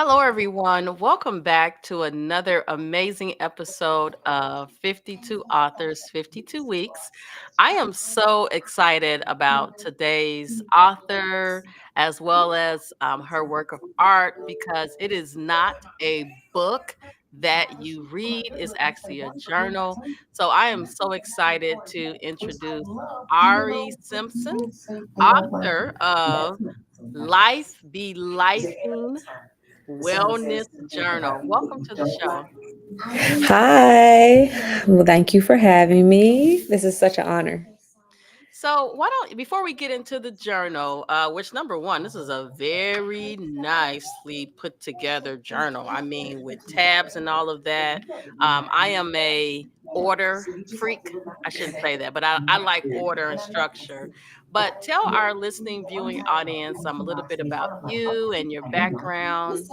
Hello, everyone. Welcome back to another amazing episode of 52 Authors, 52 Weeks. I am so excited about today's author as well as her work of art because it is not a book that you read, it's actually a journal. So I am so excited to introduce Arrie Simpson, author of Life Be Lifing Wellness Journal. Welcome to the show. Hi. Well, thank you for having me. This is such an honor. So, why don't before we get into the journal, which number one, this is a very nicely put together journal. I mean, with tabs and all of that. I am a order freak. I shouldn't say that, but I like order and structure. But tell our listening, viewing audience a little bit about you and your background.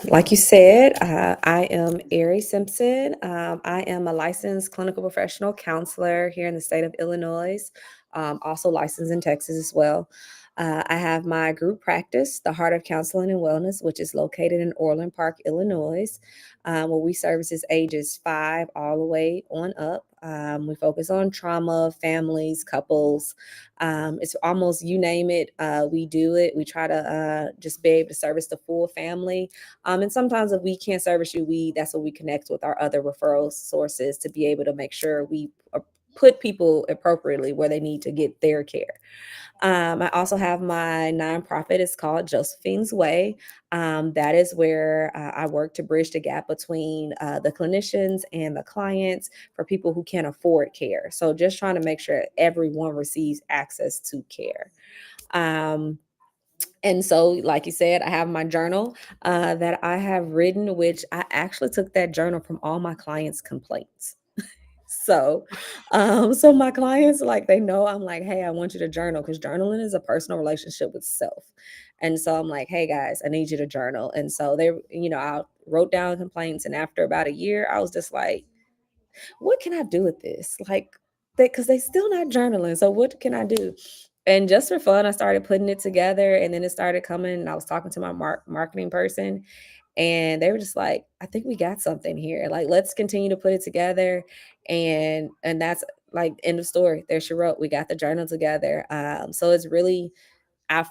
Like you said, I am Arrie Simpson. I am a licensed clinical professional counselor here in the state of Illinois, also licensed in Texas as well. I have my group practice, the Heart of Counseling and Wellness, which is located in Orland Park, Illinois, where we services ages 5 all the way on up. We focus on trauma, families, couples. It's almost you name it, we do it. We try to just be able to service the full family. And sometimes if we can't service you, that's what we connect with our other referral sources to be able to make sure we put people appropriately where they need to get their care. I also have my nonprofit. It's called Josephine's Way. That is where I work to bridge the gap between the clinicians and the clients for people who can't afford care. So just trying to make sure everyone receives access to care. Um, and so, like you said, I have my journal that I have written, which I actually took that journal from all my clients' complaints. So, so my clients, like, they know I'm like, hey, I want you to journal because journaling is a personal relationship with self. And so I'm like, hey guys, I need you to journal. And so I wrote down complaints. And after about a year, I was just like, what can I do with this? Like, because they still not journaling. So what can I do? And just for fun, I started putting it together, and then it started coming. And I was talking to my marketing person, and they were just like, I think we got something here, like let's continue to put it together. And that's like end of story. There she wrote, we got the journal together. So it's really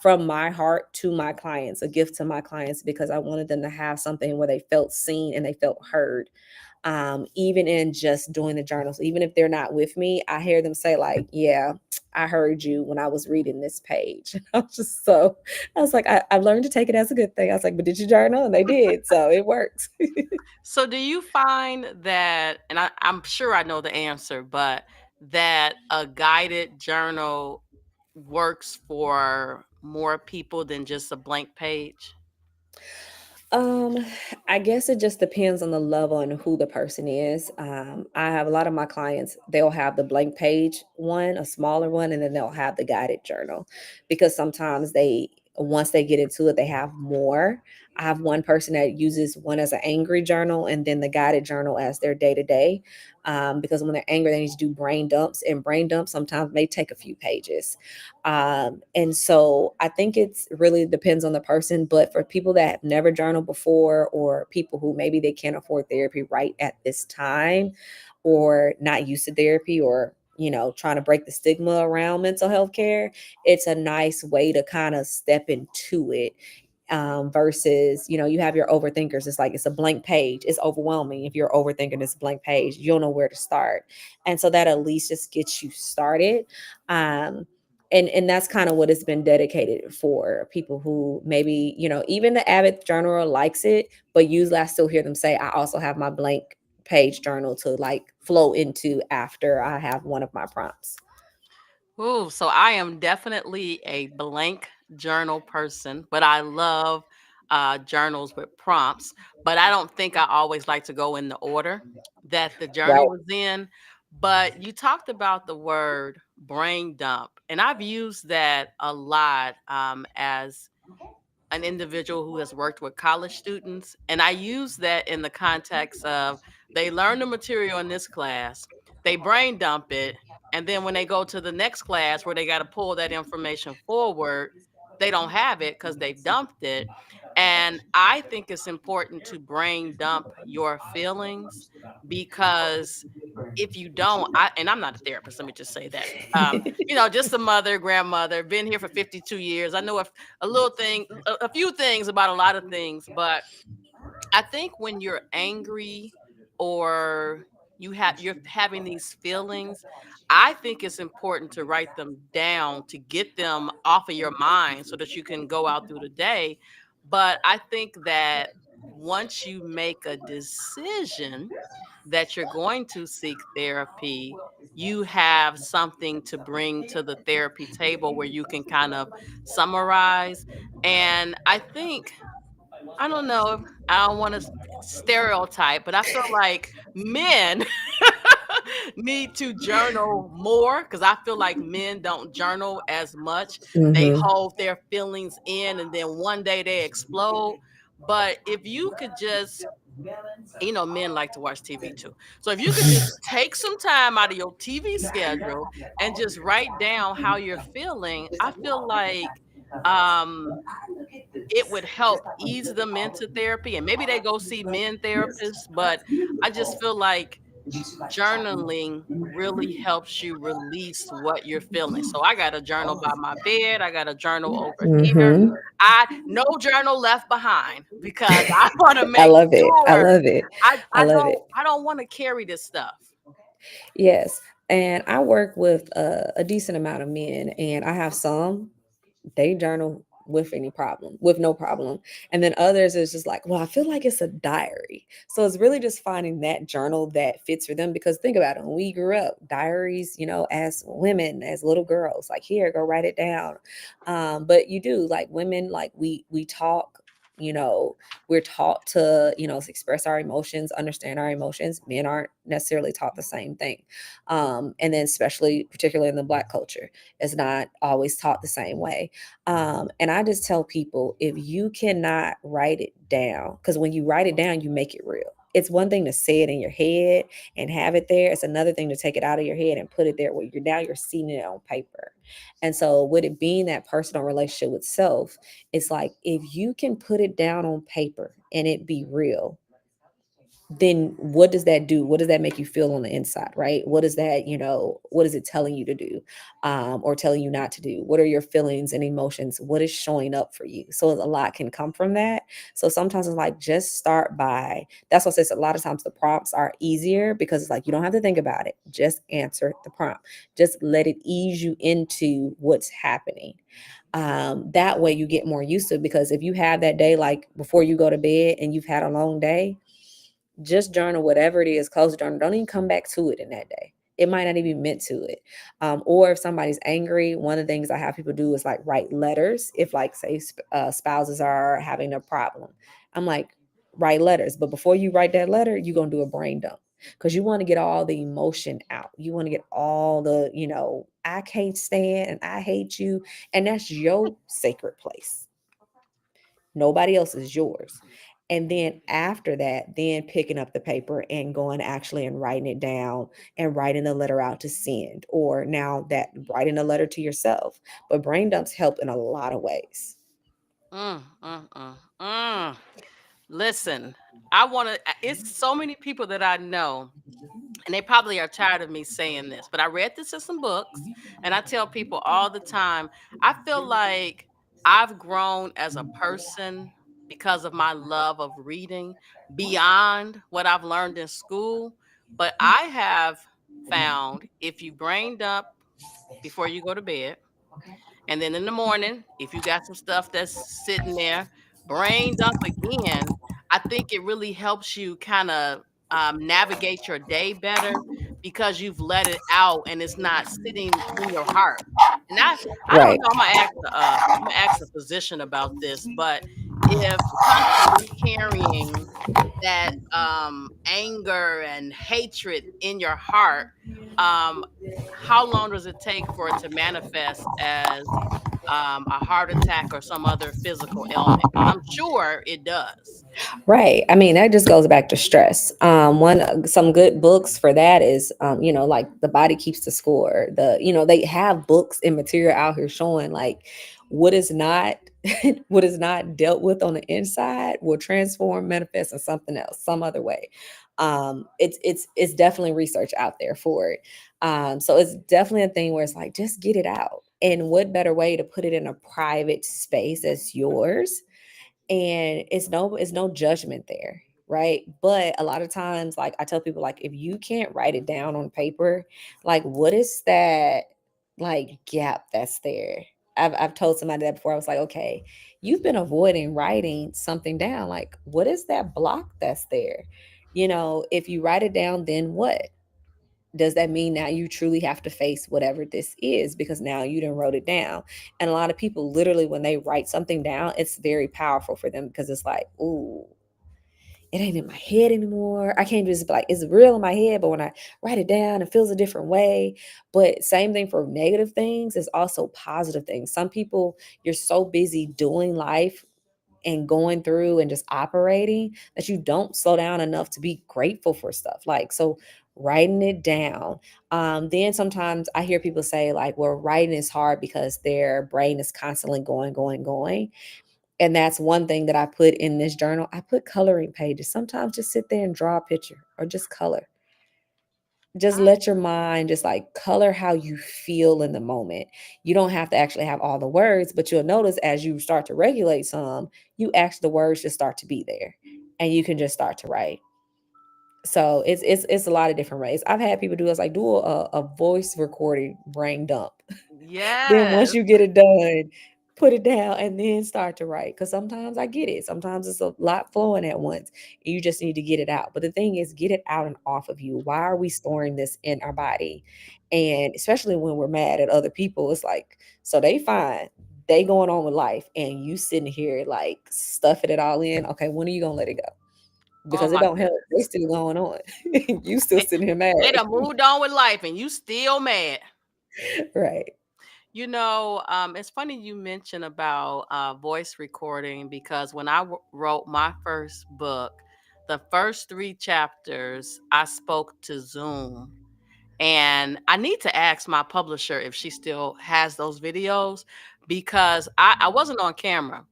from my heart to my clients, a gift to my clients, because I wanted them to have something where they felt seen and they felt heard. Even in just doing the journals, even if they're not with me, I hear them say like, yeah, I heard you when I was reading this page. I was just so, I was like, I've learned to take it as a good thing. I was like, but did you journal? And they did. So it works. So, do you find that, and I'm sure I know the answer, but that a guided journal works for more people than just a blank page? Um, I guess it just depends on the level and who the person is. I have a lot of my clients, they'll have the blank page one, a smaller one, and then they'll have the guided journal because sometimes once they get into it, they have more. I have one person that uses one as an angry journal and then the guided journal as their day to day. Because when they're angry, they need to do brain dumps, and brain dumps sometimes may take a few pages. And so I think it's really depends on the person. But for people that have never journaled before, or people who maybe they can't afford therapy right at this time, or not used to therapy, or trying to break the stigma around mental health care, it's a nice way to kind of step into it. Versus, you have your overthinkers. It's like it's a blank page. It's overwhelming. If you're overthinking this blank page, you don't know where to start. And so that at least just gets you started. Um, and that's kind of what it's been dedicated for people who maybe, even the avid journaler likes it, but usually I still hear them say, I also have my blank page journal to like flow into after I have one of my prompts. Ooh, so I am definitely a blank journal person, but I love journals with prompts. But I don't think I always like to go in the order that the journal Right. was in. But you talked about the word brain dump, and I've used that a lot as an individual who has worked with college students. And I use that in the context of they learn the material in this class, they brain dump it, and then when they go to the next class where they got to pull that information forward, they don't have it because they've dumped it. And I think it's important to brain dump your feelings because if you don't, and I'm not a therapist, let me just say that. Just a mother, grandmother, been here for 52 years. I know a little thing, a few things about a lot of things, but I think when you're angry or you're having these feelings, I think it's important to write them down to get them off of your mind so that you can go out through the day. But I think that once you make a decision that you're going to seek therapy, you have something to bring to the therapy table where you can kind of summarize. And I think I don't know. I don't want to stereotype, but I feel like men need to journal more because I feel like men don't journal as much. They Hmm. hold their feelings in and then one day they explode. But if you could just, men like to watch TV too. So if you could just take some time out of your TV schedule and just write down how you're feeling, I feel like um it would help ease them into therapy, and maybe they go see men therapists, but I just feel like journaling really helps you release what you're feeling. So I got a journal by my bed, I got a journal over here. Hmm. I No journal left behind because I want to I make love it. I sure love it. I love it. I don't want to carry this stuff. Yes. And I work with a decent amount of men, and I have some, they journal with any problem, with no problem. And then others is just like, well, I feel like it's a diary. So it's really just finding that journal that fits for them. Because think about it, when we grew up, diaries, as women, as little girls, like, here, go write it down. But you do, like, women, like, we talk, you know, we're taught to, express our emotions, understand our emotions. Men aren't necessarily taught the same thing. And then especially, particularly in the Black culture, it's not always taught the same way. And I just tell people, if you cannot write it down, because when you write it down, you make it real. It's one thing to say it in your head and have it there. It's another thing to take it out of your head and put it there where you're seeing it on paper. And so, with it being that personal relationship with self, it's like, if you can put it down on paper and it be real, then what does that do? What does that make you feel on the inside, right? What is that, what is it telling you to do, or telling you not to do? What are your feelings and emotions? What is showing up for you? So a lot can come from that. So sometimes it's like, just start by, that's what says a lot of times the prompts are easier because it's like, you don't have to think about it. Just answer the prompt. Just let it ease you into what's happening. That way you get more used to it, because if you have that day, like before you go to bed and you've had a long day, just journal whatever it is, close the journal. Don't even come back to it in that day. It might not even be meant to it. Or if somebody's angry, one of the things I have people do is like write letters. If, like, say, spouses are having a problem, I'm like, write letters. But before you write that letter, you're going to do a brain dump, because you want to get all the emotion out. You want to get all the, I can't stand and I hate you. And that's your sacred place. Nobody else is yours. And then after that, then picking up the paper and going actually and writing it down and writing the letter out to send, or now that writing a letter to yourself. But brain dumps help in a lot of ways. Mm, mm, mm, mm. Listen, I want to. It's so many people that I know, and they probably are tired of me saying this, but I read this in some books, and I tell people all the time, I feel like I've grown as a person because of my love of reading beyond what I've learned in school. But I have found if you brain dump before you go to bed, and then in the morning, if you got some stuff that's sitting there, brain dump again, I think it really helps you kind of navigate your day better because you've let it out and it's not sitting in your heart. And I don't Right. know. I'm gonna ask a physician about this, but if constantly carrying that anger and hatred in your heart, um, how long does it take for it to manifest as a heart attack or some other physical ailment? Because I'm sure it does. Right. I mean, that just goes back to stress. Some good books for that is, like The Body Keeps the Score. They have books and material out here showing like what is not what is not dealt with on the inside will transform, manifest in something else, some other way. It's definitely research out there for it. So it's definitely a thing where it's like just get it out. And what better way to put it in a private space as yours, and it's no judgment there, right? But a lot of times, like I tell people, like if you can't write it down on paper, like what is that like gap that's there? I've told somebody that before. I was like, okay, you've been avoiding writing something down. Like what is that block that's there? If you write it down, then what? Does that mean now you truly have to face whatever this is because now you done wrote it down? And a lot of people literally, when they write something down, it's very powerful for them because it's like, ooh, it ain't in my head anymore. I can't just be like, it's real in my head, but when I write it down, it feels a different way. But same thing for negative things is also positive things. Some people, you're so busy doing life and going through and just operating that you don't slow down enough to be grateful for stuff. Like, so writing it down. Then sometimes I hear people say, like, well, writing is hard because their brain is constantly going, going, going. And that's one thing that I put in this journal. I put coloring pages. Sometimes just sit there and draw a picture or just color. Just I, let your mind just like color how you feel in the moment. You don't have to actually have all the words, but you'll notice as you start to regulate some, you actually the words just start to be there and you can just start to write. So it's a lot of different ways. I've had people do this, like do a voice recording brain dump. Then once yes. you get it done, put it down and then start to write. Because sometimes I get it. Sometimes it's a lot flowing at once. And you just need to get it out. But the thing is, get it out and off of you. Why are we storing this in our body? And especially when we're mad at other people, it's like, so they fine. They going on with life. And you sitting here like stuffing it all in. Okay, when are you gonna let it go? Oh Because it my don't help. They goodness. still going on. You still They, sitting here mad. they done moved on with life and you still mad. Right. It's funny you mention about voice recording because when I wrote my first book, the first three chapters, I spoke to Zoom. And I need to ask my publisher if she still has those videos because I wasn't on camera,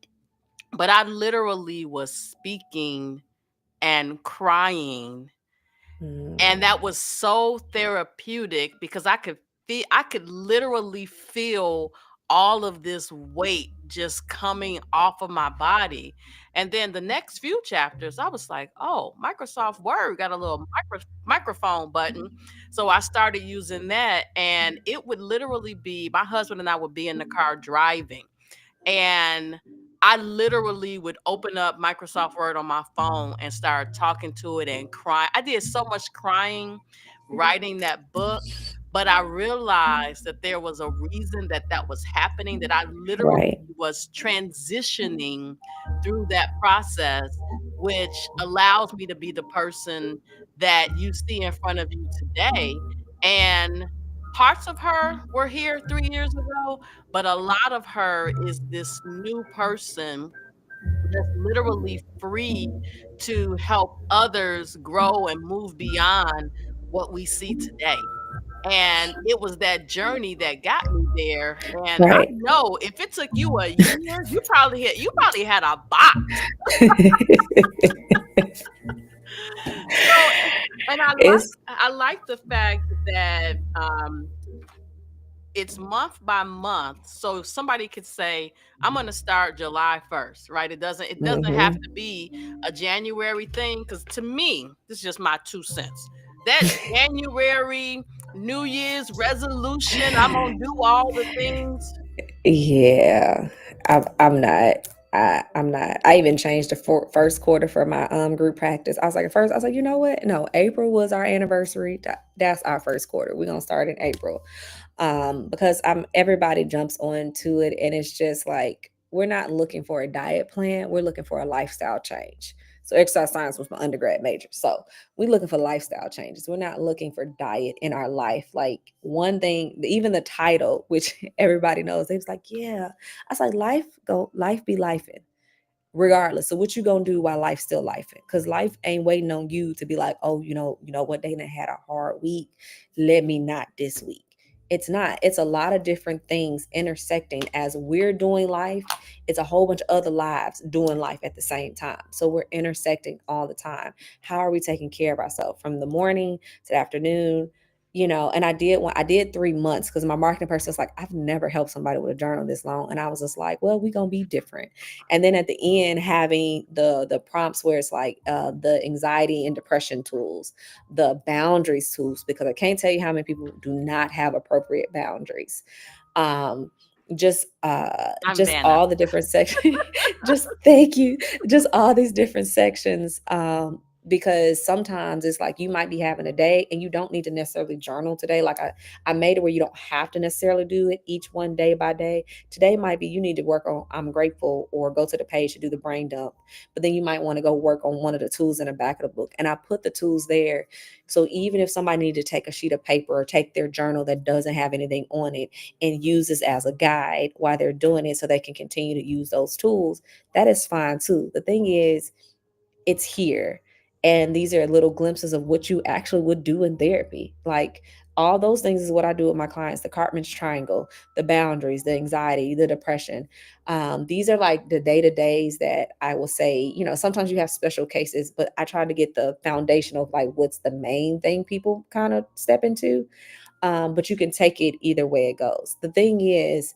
but I literally was speaking and crying, and Mm, that was so therapeutic because I could literally feel all of this weight just coming off of my body. And then the next few chapters, I was like, oh, Microsoft Word got a little microphone button. So I started using that, and it would literally be my husband and I would be in the car driving, and I literally would open up Microsoft Word on my phone and start talking to it and cry. I did so much crying writing that book, but I realized that there was a reason that that was happening, that I literally right. was transitioning through that process, which allows me to be the person that you see in front of you today. And parts of her were here 3 years ago, but a lot of her is this new person that's literally free to help others grow and move beyond what we see today. And it was that journey that got me there. And I Right. know if it took you a year, you probably had a box. So and It's I like the fact that it's month by month, so somebody could say, "I'm gonna start July 1st," right? It doesn't have mhm. to be a January thing, because to me, this is just my 2 cents. That January New Year's resolution, I'm gonna do all the things. Yeah, I'm not. I'm not. I even changed the first quarter for my group practice. I was like, at first, I was like, you know what? No, April was our anniversary. That's our first quarter. We're gonna start in April, because everybody jumps onto it, and it's just like we're not looking for a diet plan. We're looking for a lifestyle change. So exercise science was my undergrad major. So we're looking for lifestyle changes. We're not looking for diet in our life. Like one thing, even the title, which everybody knows, they was like, yeah. I was like, life be life regardless. So what you gonna do while life's still life? Because life ain't waiting on you to be like, oh, what, they done had a hard week. Let me not this week. It's not. It's a lot of different things intersecting as we're doing life. It's a whole bunch of other lives doing life at the same time. So we're intersecting all the time. How are we taking care of ourselves from the morning to the afternoon? And I did 3 months because my marketing person was like, I've never helped somebody with a journal this long. And I was just like, well, we gonna be different. And then at the end, having the prompts where it's like the anxiety and depression tools, the boundaries tools, because I can't tell you how many people do not have appropriate boundaries. um I'm just Vanna. all the different sections. Just thank you. Just all these different sections. Because sometimes it's like you might be having a day and you don't need to necessarily journal today. Like I made it where you don't have to necessarily do it each one day by day. Today might be you need to work on I'm grateful or go to the page to do the brain dump. But then you might want to go work on one of the tools in the back of the book. And I put the tools there. So even if somebody needed to take a sheet of paper or take their journal that doesn't have anything on it and use this as a guide while they're doing it so they can continue to use those tools, that is fine too. The thing is, it's here. And these are little glimpses of what you actually would do in therapy. Like all those things is what I do with my clients: the Cartman's triangle, the boundaries, the anxiety, the depression. These are like the day-to-days that I will say, sometimes you have special cases, but I try to get the foundation of like what's the main thing people kind of step into. But you can take it either way it goes. The thing is,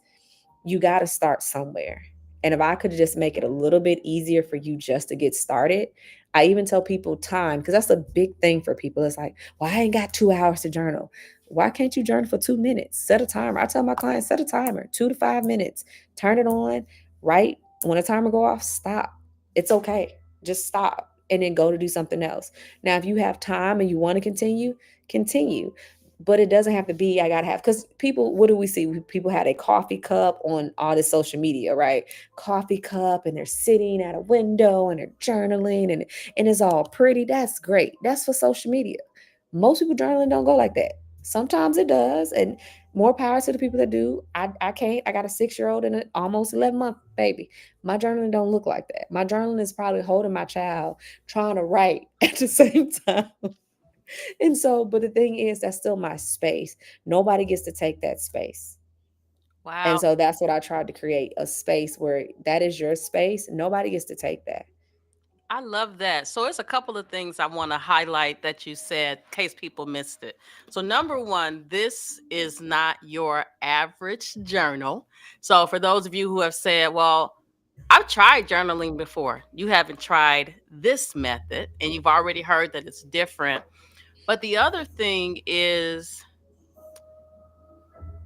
you got to start somewhere. And if I could just make it a little bit easier for you just to get started, I even tell people time, because that's a big thing for people. It's like, well, I ain't got 2 hours to journal. Why can't you journal for 2 minutes? Set a timer. I tell my clients, set a timer, 2 to 5 minutes, turn it on, right? When a timer go off, stop. It's okay. Just stop and then go to do something else. Now, if you have time and you want to continue, continue. But it doesn't have to be I gotta have, because people, what do we see? People had a coffee cup on all this social media, right? Coffee cup, and they're sitting at a window and they're journaling, and it's all pretty. That's great. That's for social media. Most people journaling don't go like that. Sometimes it does, and more power to the people that do. I can't. I got a 6-year-old and an almost 11-month baby. My journaling don't look like that. My journaling is probably holding my child, trying to write at the same time. And so, but the thing is, that's still my space. Nobody gets to take that space. And Wow. so that's what I tried to create, a space where that is your space. Nobody gets to take that. I love that. So it's a couple of things I want to highlight that you said, in case people missed it. So number one, this is not your average journal. So for those of you who have said, well, I've tried journaling before, you haven't tried this method, and you've already heard that it's different. But the other thing is,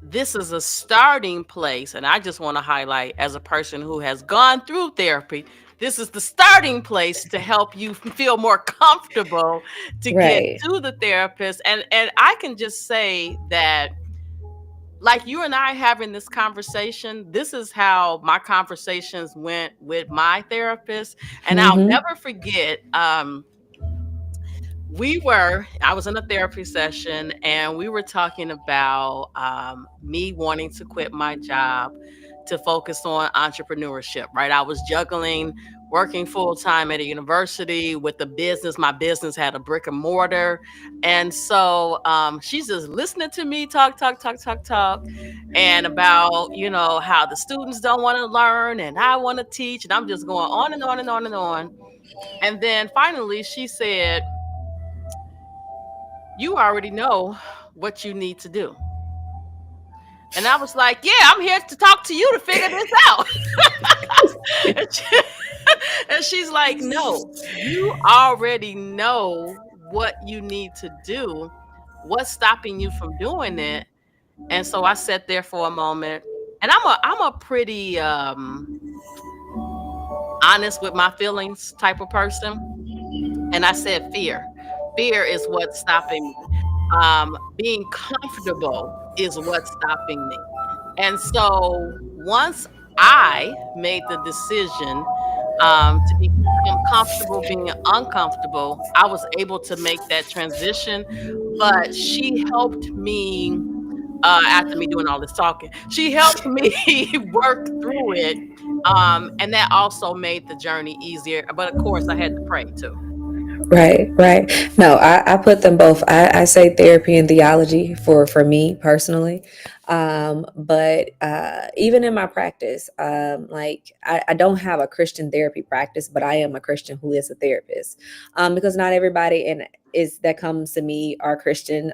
this is a starting place. And I just want to highlight, as a person who has gone through therapy, this is the starting place to help you feel more comfortable to get Right. to the therapist. And I can just say that, like you and I having this conversation, this is how my conversations went with my therapist. And I'll Mm-hmm. never forget, I was in a therapy session, and we were talking about me wanting to quit my job to focus on entrepreneurship, right? I was juggling working full time at a university with the business. My business had a brick and mortar. And so she's just listening to me talk, talk, talk, talk, talk, and about, how the students don't want to learn and I want to teach. And I'm just going on and on and on and on. And then finally she said, you already know what you need to do. And I was like, yeah, I'm here to talk to you to figure this out. and, she- and she's like, no, you already know what you need to do. What's stopping you from doing it? And so I sat there for a moment, and I'm a pretty honest with my feelings type of person. And I said, fear. Fear is what's stopping me. Being comfortable is what's stopping me. And so once I made the decision to become comfortable being uncomfortable. I was able to make that transition, but she helped me, after me doing all this talking, she helped me work through it, and that also made the journey easier, but of course, I had to pray too. Right, right. No, I put them both. I say therapy and theology for me personally. But even in my practice, like I don't have a Christian therapy practice, but I am a Christian who is a therapist. Because not everybody and is that comes to me are Christian.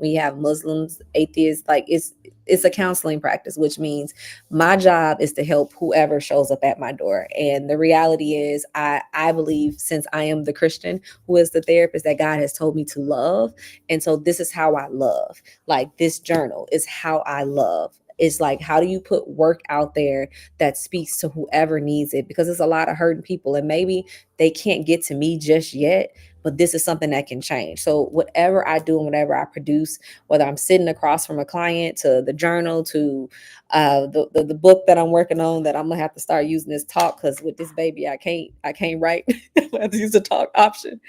We have Muslims, atheists. Like it's a counseling practice, which means my job is to help whoever shows up at my door. And the reality is, I believe since I am the Christian who is the therapist, that God has told me to love. And so this is how I love. Like this journal is how I love. It's like, how do you put work out there that speaks to whoever needs it? Because there's a lot of hurting people, and maybe they can't get to me just yet, but this is something that can change. So whatever I do and whatever I produce, whether I'm sitting across from a client, to the journal, to the book that I'm working on, that I'm gonna have to start using this talk, because with this baby I can't write. I have to use the talk option.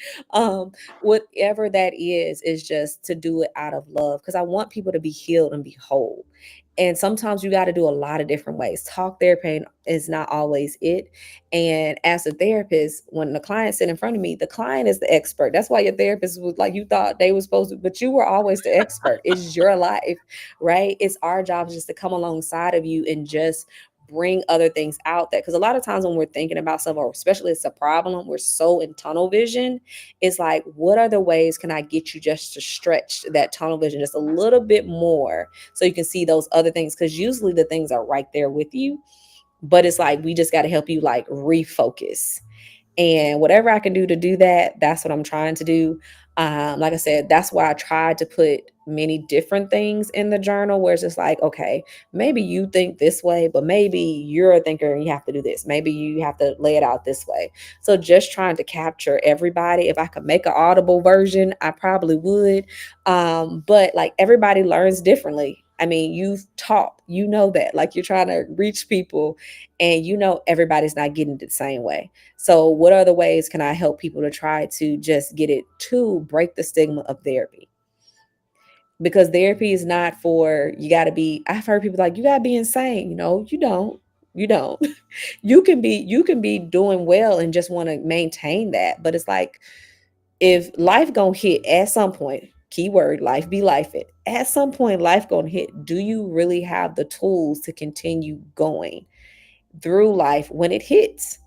Whatever that is just to do it out of love, because I want people to be healed and be whole. And sometimes you got to do a lot of different ways. Talk therapy is not always it. And as a therapist, when the client sit in front of me, the client is the expert. That's why your therapist was like, you thought they were supposed to, but you were always the expert. It's your life, right? It's our job just to come alongside of you and just bring other things out, that because a lot of times when we're thinking about something, or especially it's a problem, we're so in tunnel vision. It's like, what are the ways can I get you just to stretch that tunnel vision just a little bit more, so you can see those other things? Because usually the things are right there with you, but it's like we just got to help you like refocus. And whatever I can do to do that, that's what I'm trying to do. Like I said, that's why I tried to put many different things in the journal, where it's just like, okay, maybe you think this way, but maybe you're a thinker and you have to do this. Maybe you have to lay it out this way. So just trying to capture everybody. If I could make an audible version, I probably would. But like everybody learns differently. I mean, you've taught, you know that, like you're trying to reach people, and you know everybody's not getting it the same way. So, what other ways can I help people to try to just get it to break the stigma of therapy? Because therapy is not for, you got to be, I've heard people like, you got to be insane. You don't. You don't. You can be doing well and just want to maintain that. But it's like, if life gonna hit at some point, keyword life be life it. At some point, life gonna hit. Do you really have the tools to continue going through life when it hits?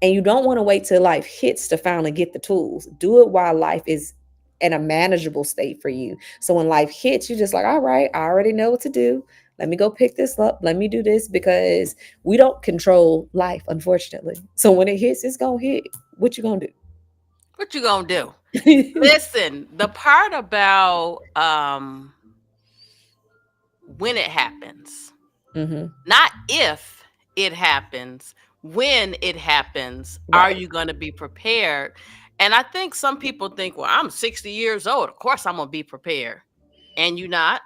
And you don't want to wait till life hits to finally get the tools. Do it while life is in a manageable state for you. So when life hits, you're just like, all right, I already know what to do. Let me go pick this up. Let me do this, because we don't control life, unfortunately. So when it hits, it's gonna hit. What you gonna What you gonna do? do? Listen, the part about when it happens, Hmm. not if it happens, when it happens, are Right, you going to be prepared? And I think some people think, well, I'm 60 years old. Of course, I'm going to be prepared. And you're not.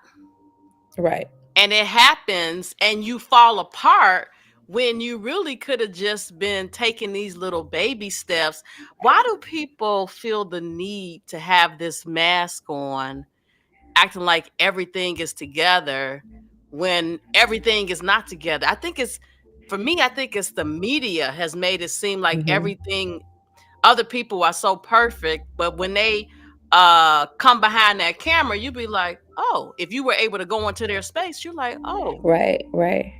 right. And it happens and you fall apart when you really could have just been taking these little baby steps. Why do people feel the need to have this mask on, acting like everything is together when everything is not together? I think it's, for me, I think it's the media has made it seem like Hmm. everything, other people are so perfect, but when they come behind that camera, you be like, oh, if you were able to go into their space, you're like, oh, Right, right.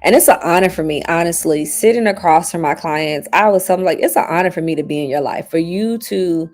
And it's an honor for me, honestly, sitting across from my clients. I was something like, it's an honor for me to be in your life, for you to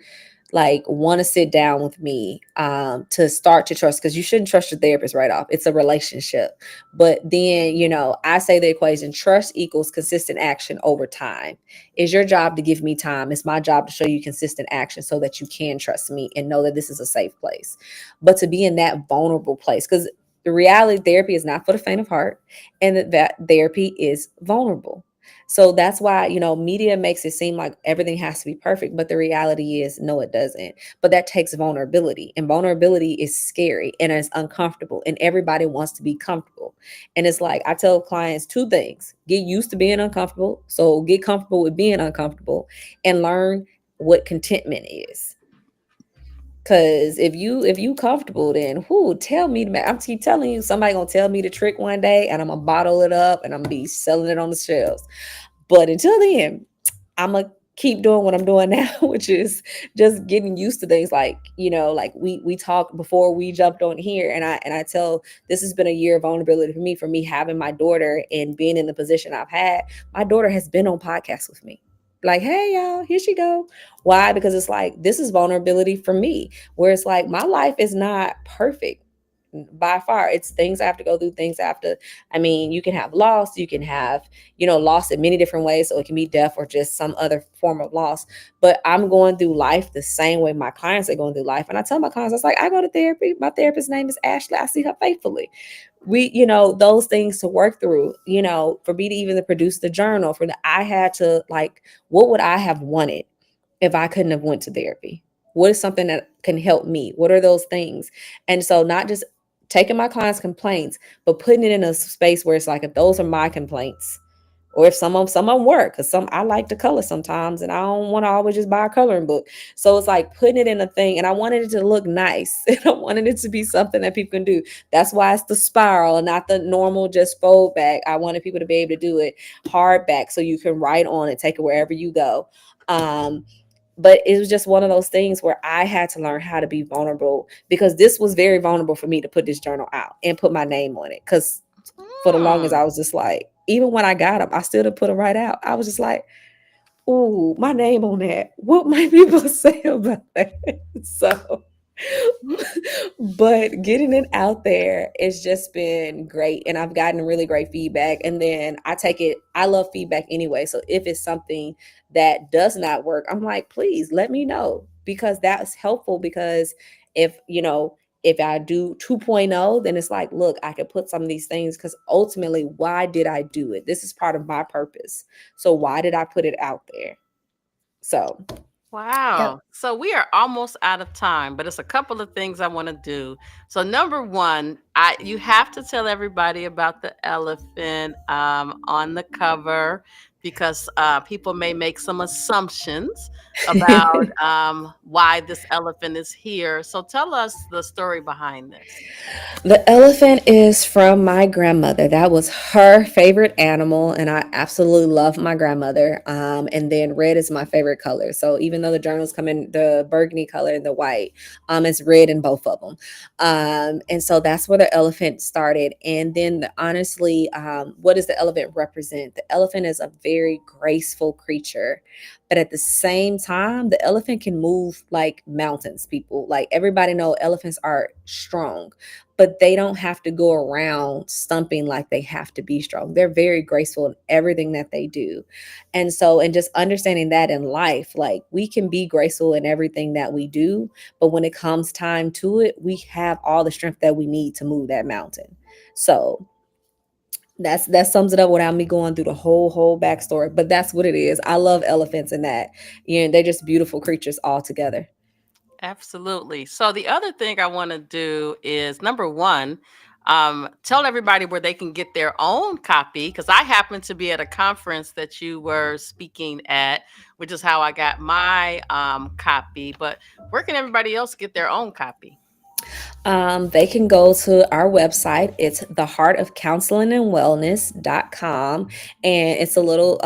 like want to sit down with me, to start to trust, because you shouldn't trust your therapist right off. It's a relationship. But then, I say the equation: trust equals consistent action over time. It's your job to give me time. It's my job to show you consistent action so that you can trust me and know that this is a safe place. But to be in that vulnerable place, because the reality, therapy is not for the faint of heart, and that therapy is vulnerable. So that's why, media makes it seem like everything has to be perfect, but the reality is no, it doesn't. But that takes vulnerability, and vulnerability is scary and it's uncomfortable, and everybody wants to be comfortable. And it's like I tell clients two things: get used to being uncomfortable, so get comfortable with being uncomfortable, and learn what contentment is. Cause if you comfortable, then who tell me to I'm keep telling you, somebody gonna tell me the trick one day, and I'm gonna bottle it up and I'm gonna be selling it on the shelves. But until then, I'm gonna keep doing what I'm doing now, which is just getting used to things. Like, like we talked before we jumped on here, and I tell, this has been a year of vulnerability for me having my daughter and being in the position I've had. My daughter has been on podcasts with me. Like, hey y'all, here she go. Why? Because it's like this is vulnerability for me, where it's like my life is not perfect by far. It's things I have to go through, things after. I mean, you can have loss, you can have, loss in many different ways. So it can be death or just some other form of loss. But I'm going through life the same way my clients are going through life. And I tell my clients, I was like, I go to therapy. My therapist's name is Ashley. I see her faithfully. We, those things to work through, for me to even to produce the journal, for the I had to, like, what would I have wanted if I couldn't have went to therapy? What is something that can help me? What are those things? And so not just taking my clients' complaints, but putting it in a space where it's like, if those are my complaints, or if some of them work, because some I like to color sometimes, and I don't want to always just buy a coloring book. So it's like putting it in a thing, and I wanted it to look nice, and I wanted it to be something that people can do. That's why it's the spiral and not the normal just fold back. I wanted people to be able to do it hard back, so you can write on it, take it wherever you go. But it was just one of those things where I had to learn how to be vulnerable, because this was very vulnerable for me to put this journal out and put my name on it. Because for the longest, I Hmm. was just like, even when I got them, I still didn't put them right out. I was just like, ooh, my name on that. What might people say about that? So, but getting it out there, it's just been great. And I've gotten really great feedback. And then I love feedback anyway. So if it's something that does not work, I'm like, please let me know, because that's helpful. Because if, if I do 2.0, then it's like, look, I could put some of these things, because ultimately, why did I do it? This is part of my purpose. So why did I put it out there? So, Wow. yep. So we are almost out of time, but it's a couple of things I want to do. So number one, I you have to tell everybody about the elephant on the cover, because people may make some assumptions about why this elephant is here. So tell us the story behind this. The elephant is from my grandmother. That was her favorite animal, and I absolutely love my grandmother. And then red is my favorite color. So even though the journals come in the burgundy color and the white, it's red in both of them. And so that's where the elephant started. And then, honestly, what does the elephant represent? The elephant is a very graceful creature, but at the same time, the elephant can move like mountains. People, like, everybody know elephants are strong, but they don't have to go around stumping like they have to be strong. They're very graceful in everything that they do. And so, and just understanding that in life, like, we can be graceful in everything that we do, but when it comes time to it, we have all the strength that we need to move that mountain. So that sums it up without me going through the whole backstory. But that's what it is. I love elephants, and that, they're just beautiful creatures all together. Absolutely. So the other thing I want to do is number one, tell everybody where they can get their own copy, because I happen to be at a conference that you were speaking at, which is how I got my copy. But where can everybody else get their own copy? They can go to our website. It's theheartofcounselingandwellness.com. And it's a little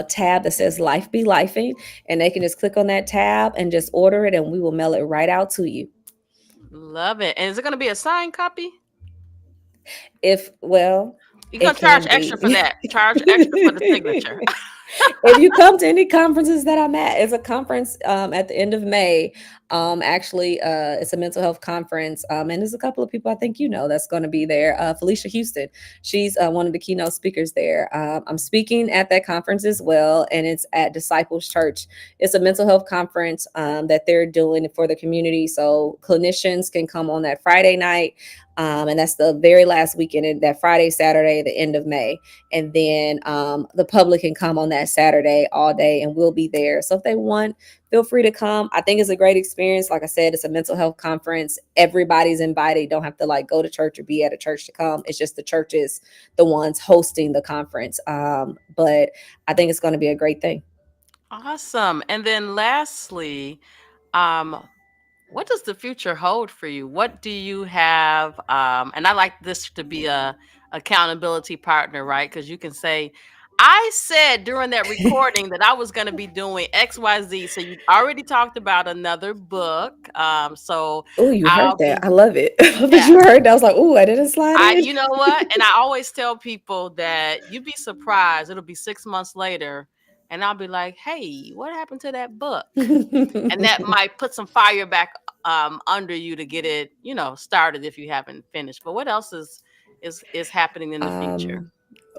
tab that says Life Be Lifing. And they can just click on that tab and just order it, and we will mail it right out to you. Love it. And is it going to be a signed copy? If, well, You're going it to charge can extra for be. that. Charge extra for the signature. If you come to any conferences that I'm at, it's a conference at the end of May. Actually, it's a mental health conference, and there's a couple of people I think that's going to be there. Felicia Houston, she's one of the keynote speakers there. I'm speaking at that conference as well, and it's at Disciples Church. It's a mental health conference that they're doing for the community, so clinicians can come on that Friday night. And that's the very last weekend, that Friday, Saturday, the end of May. And then the public can come on that Saturday all day, and we'll be there. So if they want, feel free to come. I think it's a great experience. Like I said, it's a mental health conference. Everybody's invited. You don't have to like go to church or be at a church to come. It's just the churches, the ones hosting the conference. But I think it's going to be a great thing. Awesome. And then lastly, um, what does the future hold for you? What do you have? And I like this to be a accountability partner, right? Because you can say, I said during that recording that I was going to be doing X, Y, Z. So you already talked about another book. So Oh, you heard I'll that. be, I love it. I love that yeah. you heard that. I was like, oh, I didn't slide in. You know what? And I always tell people that you'd be surprised. It'll be 6 months later, and I'll be like, "Hey, what happened to that book?" And that might put some fire back under you to get it, started if you haven't finished. But what else is happening in the future? Um,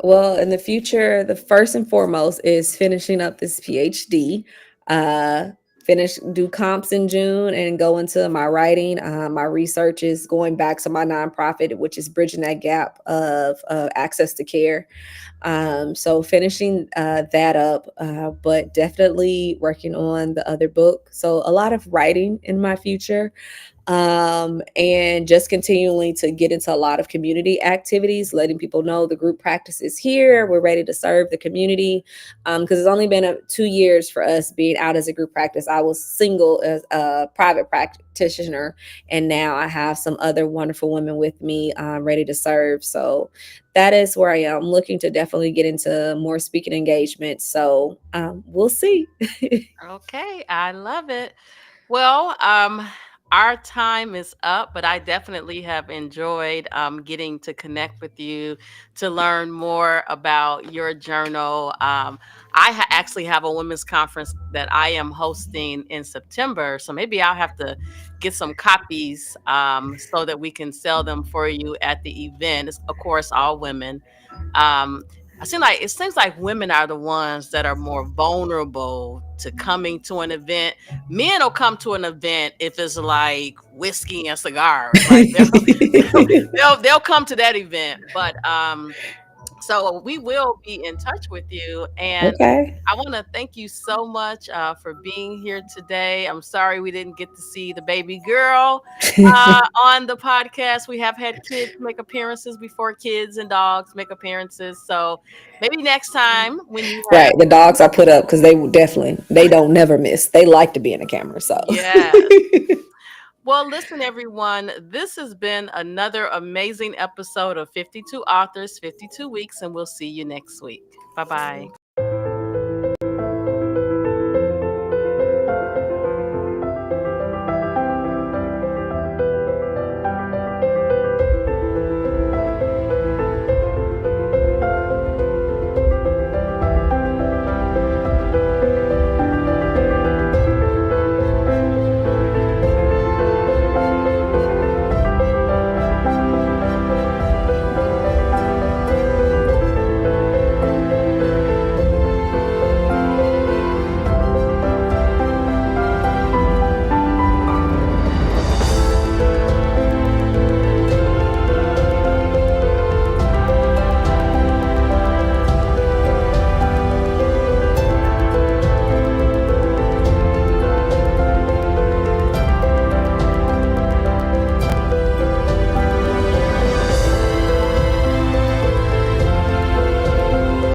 well, in the future, the first and foremost is finishing up this PhD. Uh, do comps in June and go into my writing. My research is going back to my nonprofit, which is bridging that gap of access to care. So finishing that up, but definitely working on the other book. So a lot of writing in my future, and just continuing to get into a lot of community activities, letting people know the group practice is here. We're ready to serve the community, because it's only been 2 years for us being out as a group practice. I was single as a private practitioner, and now I have some other wonderful women with me, ready to serve. So that is where I am. I'm looking to definitely get into more speaking engagements. So we'll see. Okay, I love it. Well, our time is up, but I definitely have enjoyed getting to connect with you to learn more about your journal. Actually have a women's conference that I am hosting in September, so maybe I'll have to get some copies so that we can sell them for you at the event. It's, of course, all women. Um, it seems like women are the ones that are more vulnerable to coming to an event. Men will come to an event if it's like whiskey and cigars, right? They'll come to that event, but so we will be in touch with you, and Okay. I want to thank you so much for being here today. I'm sorry we didn't get to see the baby girl on the podcast. We have had kids make appearances before, kids and dogs make appearances. So maybe next time when you Right. have, The dogs are put up because they will definitely, they don't never miss. They like to be in the camera. So yes. Well, listen, everyone, this has been another amazing episode of 52 Authors, 52 Weeks, and we'll see you next week. Bye bye.